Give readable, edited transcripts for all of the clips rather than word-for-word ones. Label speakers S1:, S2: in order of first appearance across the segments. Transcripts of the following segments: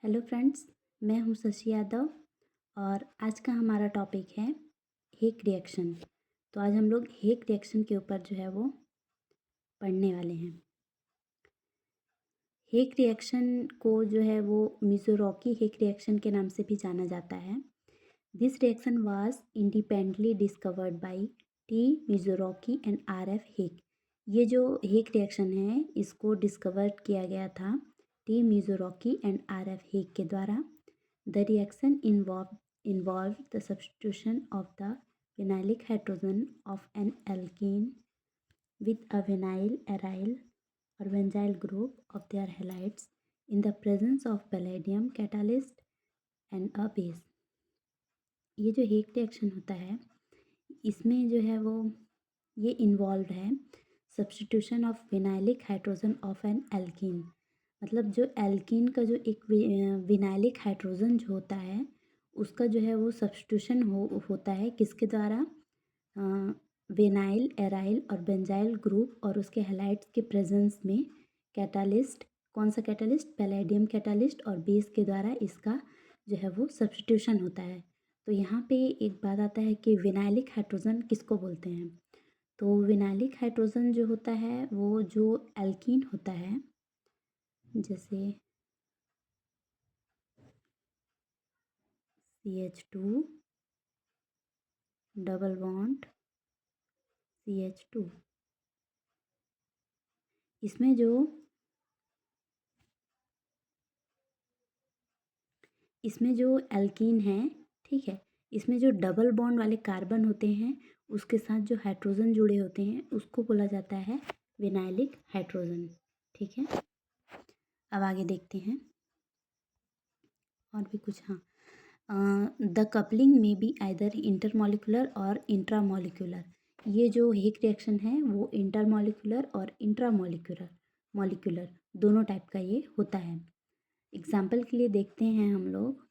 S1: Hello friends, मैं हूं शशि यादव और आज का हमारा टॉपिक है हेक रिएक्शन। तो आज हम लोग हेक रिएक्शन के ऊपर जो है वो पढ़ने वाले हैं। हेक रिएक्शन को जो है वो मिज़ोरॉकी हेक रिएक्शन के नाम से भी जाना जाता है। This reaction was independently discovered by T Mizoroki and R F. Heck. ये जो हेक रिएक्शन है इसको डिस्कवर किया गया था टी मिज़ोरॉकी एंड आर.एफ. हेक के द्वारा। The reaction involved the substitution of the vinylic hydrogen of an alkene with a vinyl aryl or benzyl group of their halides in the presence of palladium catalyst and a base। ये जो हेक reaction होता है इसमें जो है वो ये involve है substitution of vinylic hydrogen of N alkene. मतलब जो एल्कीन का जो एक विनाइलिक हाइड्रोजन जो होता है उसका जो है वो सब्स्टिट्यूशन होता है किसके द्वारा, विनाइल एराइल और बेंजाइल ग्रुप और उसके हैलाइड्स के प्रेजेंस में कैटालिस्ट, कौन सा कैटालिस्ट, पैलेडियम कैटालिस्ट और बेस के द्वारा इसका जो है वो सब्स्टिट्यूशन होता है। तो यहाँ पे एक बात आता है कि विनाइलिक हाइड्रोजन किसको बोलते हैं। तो विनाइलिक हाइड्रोजन जो होता है वो जो एल्कीन होता है, जैसे CH2 डबल बॉन्ड CH2, इसमें जो एल्कीन है, ठीक है, इसमें जो डबल बॉन्ड वाले कार्बन होते हैं उसके साथ जो हाइड्रोजन जुड़े होते हैं उसको बोला जाता है विनाइलिक हाइड्रोजन। ठीक है, अब आगे देखते हैं और भी कुछ। हाँ, द कपलिंग में बी आइदर इंटरमॉलिक्यूलर और इंट्रामॉलिक्यूलर। ये जो हेक रिएक्शन है वो इंटरमॉलिक्यूलर और इंट्रामॉलिक्यूलर दोनों टाइप का ये होता है। एग्जाम्पल के लिए देखते हैं हम लोग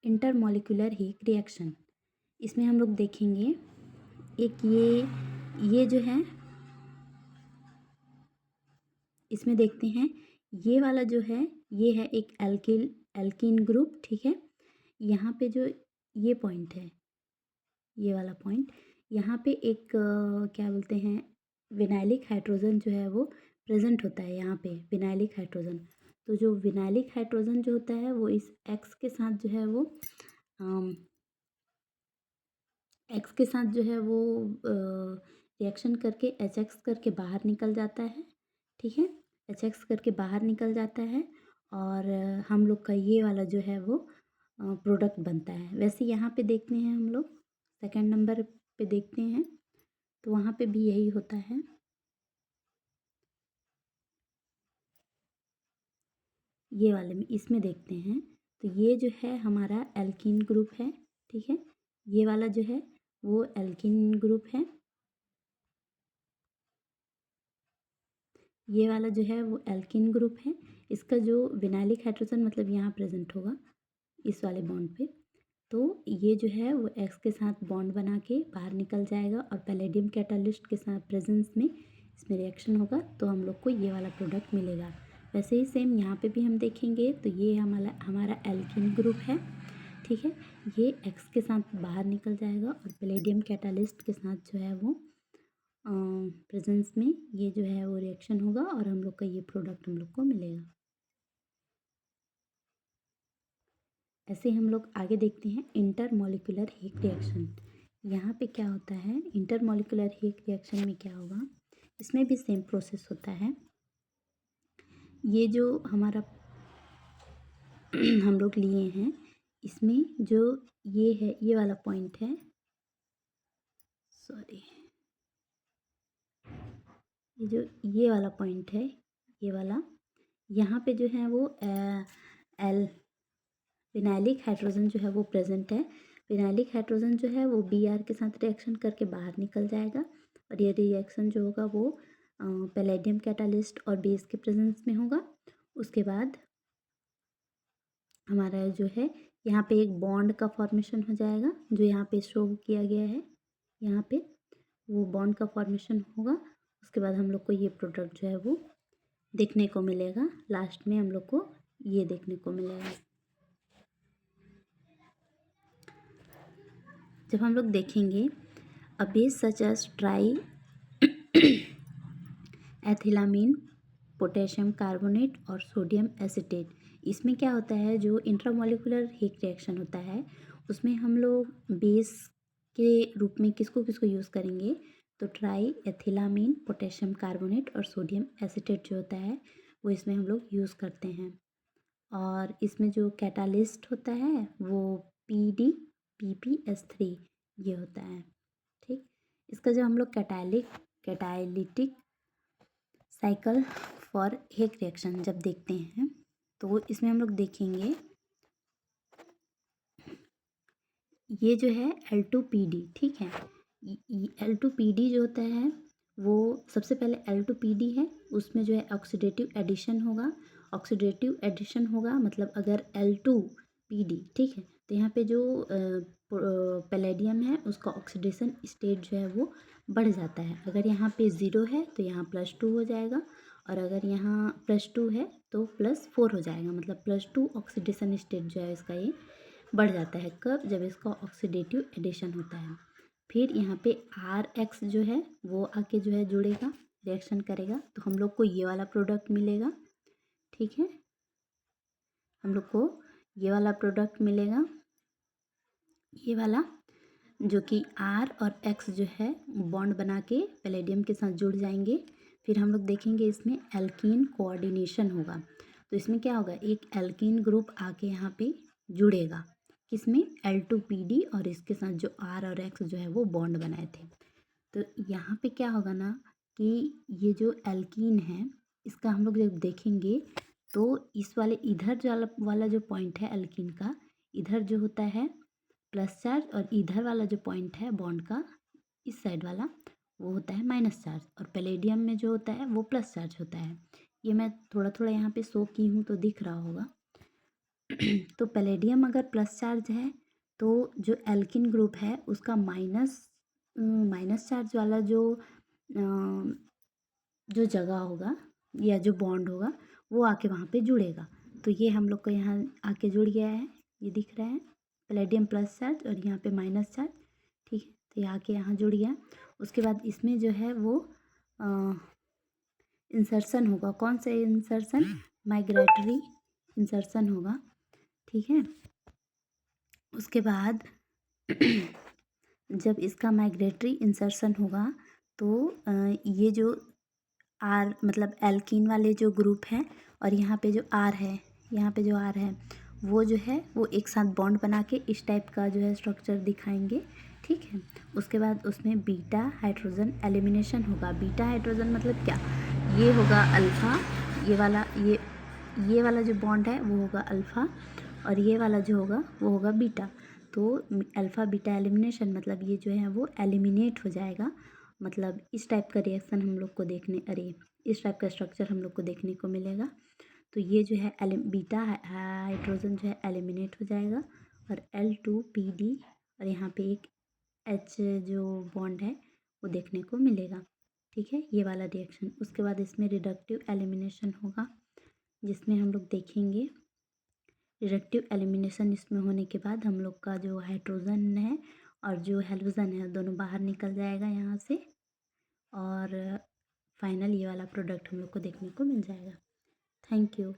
S1: इंटरमॉलिक्यूलर हेक रिएक्शन। इसमें हम लोग देखेंगे एक ये जो है, इसमें देखते हैं ये वाला जो है ये है एक एल्कीन ग्रुप। ठीक है, यहाँ पे जो ये पॉइंट है, ये वाला पॉइंट, यहाँ पे एक क्या बोलते हैं, विनाइलिक हाइड्रोजन जो है वो प्रेजेंट होता है यहाँ पे, विनाइलिक हाइड्रोजन। तो जो विनाइलिक हाइड्रोजन जो होता है वो इस एक्स के साथ जो है वो एक्स के साथ जो है वो रिएक्शन करके HX करके बाहर निकल जाता है। ठीक है, HX करके बाहर निकल जाता है और हम लोग का ये वाला जो है वो प्रोडक्ट बनता है। वैसे यहाँ पे देखते हैं हम लोग सेकंड नंबर पे देखते हैं तो वहाँ पे भी यही होता है। ये वाले में इसमें देखते हैं तो ये जो है हमारा एल्कीन ग्रुप है। ठीक है, ये वाला जो है वो एल्कीन ग्रुप है, ये वाला जो है वो एल्कीन ग्रुप है। इसका जो विनाइलिक हाइड्रोजन मतलब यहाँ प्रेजेंट होगा इस वाले बॉन्ड पे, तो ये जो है वो एक्स के साथ बॉन्ड बना के बाहर निकल जाएगा और पैलेडियम कैटालिस्ट के साथ प्रेजेंस में इसमें रिएक्शन होगा तो हम लोग को ये वाला प्रोडक्ट मिलेगा। वैसे ही सेम यहाँ पे भी हम देखेंगे तो ये हमारा एल्कीन ग्रुप है। ठीक है, ये एक्स के साथ बाहर निकल जाएगा और पैलेडियम कैटालिस्ट के साथ जो है वो प्रेजेंस में ये जो है वो रिएक्शन होगा और हम लोग का ये प्रोडक्ट हम लोग को मिलेगा। ऐसे हम लोग आगे देखते हैं इंटरमॉलिक्यूलर हीट रिएक्शन। यहाँ पे क्या होता है, इंटरमॉलिक्यूलर हीट रिएक्शन में क्या होगा, इसमें भी सेम प्रोसेस होता है। ये जो हमारा हम लोग लिए हैं इसमें जो ये है, ये वाला पॉइंट है, सॉरी, ये जो ये वाला पॉइंट है, ये वाला, यहाँ पे जो है वो एल विनाइलिक हाइड्रोजन जो है वो प्रेजेंट है। विनाइलिक हाइड्रोजन जो है वो Br के साथ रिएक्शन करके बाहर निकल जाएगा और ये रिएक्शन जो होगा वो पैलेडियम कैटालिस्ट और बेस के प्रेजेंस में होगा। उसके बाद हमारा जो है यहाँ पे एक बॉन्ड का फॉर्मेशन हो जाएगा जो यहाँ पे शो किया गया है, यहाँ पे वो बॉन्ड का फॉर्मेशन होगा। उसके बाद हम लोग को ये प्रोडक्ट जो है वो देखने को मिलेगा। लास्ट में हम लोग को ये देखने को मिलेगा। जब हम लोग देखेंगे a base such as triethylamine, potassium carbonate और सोडियम एसीटेट, इसमें क्या होता है, जो इंट्रामोलिकुलर हीट रिएक्शन होता है उसमें हम लोग बेस के रूप में किसको किसको यूज़ करेंगे, तो ट्राई एथिलामीन, पोटेशियम कार्बोनेट और सोडियम एसीटेट जो होता है वो इसमें हम लोग यूज़ करते हैं। और इसमें जो कैटालिस्ट होता है वो PD PP S3 ये होता है। ठीक, इसका जो हम लोग catalytic cycle for Heck reaction जब देखते हैं तो इसमें हम लोग देखेंगे ये जो है L2PD, ठीक है। L2PD जो होता है वो सबसे पहले L2PD है, उसमें जो है ऑक्सीडेटिव एडिशन होगा। ऑक्सीडेटिव एडिशन होगा मतलब अगर L2PD, ठीक है, तो यहाँ पे जो पैलेडियम है उसका ऑक्सीडेशन स्टेट जो है वो बढ़ जाता है। अगर यहाँ पे 0 है तो यहाँ +2 हो जाएगा, और अगर यहाँ +2 है तो +4 हो जाएगा, मतलब +2 ऑक्सीडेशन स्टेट जो है इसका ये बढ़ जाता है। कब, जब इसका ऑक्सीडेटिव एडिशन होता है। फिर यहाँ पे RX जो है वो आके जो है जुड़ेगा, रिएक्शन करेगा, तो हम लोग को ये वाला प्रोडक्ट मिलेगा। ठीक है, हम लोग को ये वाला प्रोडक्ट मिलेगा, ये वाला, जो कि R और X जो है बॉन्ड बना के पैलेडियम के साथ जुड़ जाएंगे। फिर हम लोग देखेंगे इसमें एल्कीन कोऑर्डिनेशन होगा, तो इसमें क्या होगा, एक एल्कीन ग्रुप आके यहाँ पे जुड़ेगा, किसमें, L2PD, और इसके साथ जो R और X जो है वो बॉन्ड बनाए थे। तो यहाँ पे क्या होगा ना कि ये जो एल्कीन है इसका हम लोग जब देखेंगे तो इस वाले इधर जो वाला जो पॉइंट है एल्कीन का, इधर जो होता है प्लस चार्ज, और इधर वाला जो पॉइंट है बॉन्ड का इस साइड वाला वो होता है माइनस चार्ज, और पैलेडियम में जो होता है वो प्लस चार्ज होता है। ये मैं थोड़ा थोड़ा यहाँ पे शो की हूँ तो दिख रहा होगा। तो पैलेडियम अगर प्लस चार्ज है तो जो एल्किन ग्रुप है उसका माइनस चार्ज वाला जो जगह होगा या जो बॉन्ड होगा वो आके वहाँ पे जुड़ेगा। तो ये हम लोग को यहाँ आके जुड़ गया है, ये दिख रहा है, पैलेडियम प्लस चार्ज और यहाँ पे माइनस चार्ज। ठीक है, तो ये आके यहाँ जुड़ गया। उसके बाद इसमें जो है वो इंसर्शन होगा, कौन सा इंसर्शन, माइग्रेटरी इंसर्शन होगा। ठीक है, उसके बाद जब इसका माइग्रेटरी इंसर्शन होगा तो ये जो आर मतलब एल्कीन वाले जो ग्रुप हैं और यहाँ पे जो आर है, यहाँ पे जो आर है वो जो है वो एक साथ बॉन्ड बना के इस टाइप का जो है स्ट्रक्चर दिखाएंगे। ठीक है, उसके बाद उसमें बीटा हाइड्रोजन एलिमिनेशन होगा। बीटा हाइड्रोजन मतलब क्या, ये होगा अल्फ़ा, ये वाला जो बॉन्ड है वो होगा अल्फ़ा, और ये वाला जो होगा वो होगा बीटा। तो अल्फ़ा बीटा एलिमिनेशन मतलब ये जो है वो एलिमिनेट हो जाएगा, मतलब इस टाइप का रिएक्शन हम लोग को इस टाइप का स्ट्रक्चर हम लोग को देखने को मिलेगा। तो ये जो है बीटा हाइड्रोजन जो है एलिमिनेट हो जाएगा, और L2PD और यहाँ पे एक H जो बॉन्ड है वो देखने को मिलेगा। ठीक है, ये वाला रिएक्शन। उसके बाद इसमें रिडक्टिव एलिमिनेशन होगा, जिसमें हम लोग देखेंगे रिडक्टिव एलिमिनेशन इसमें होने के बाद हम लोग का जो हाइड्रोजन है और जो हेलोजन है दोनों बाहर निकल जाएगा यहाँ से, और फाइनल ये वाला प्रोडक्ट हम लोग को देखने को मिल जाएगा। Thank you.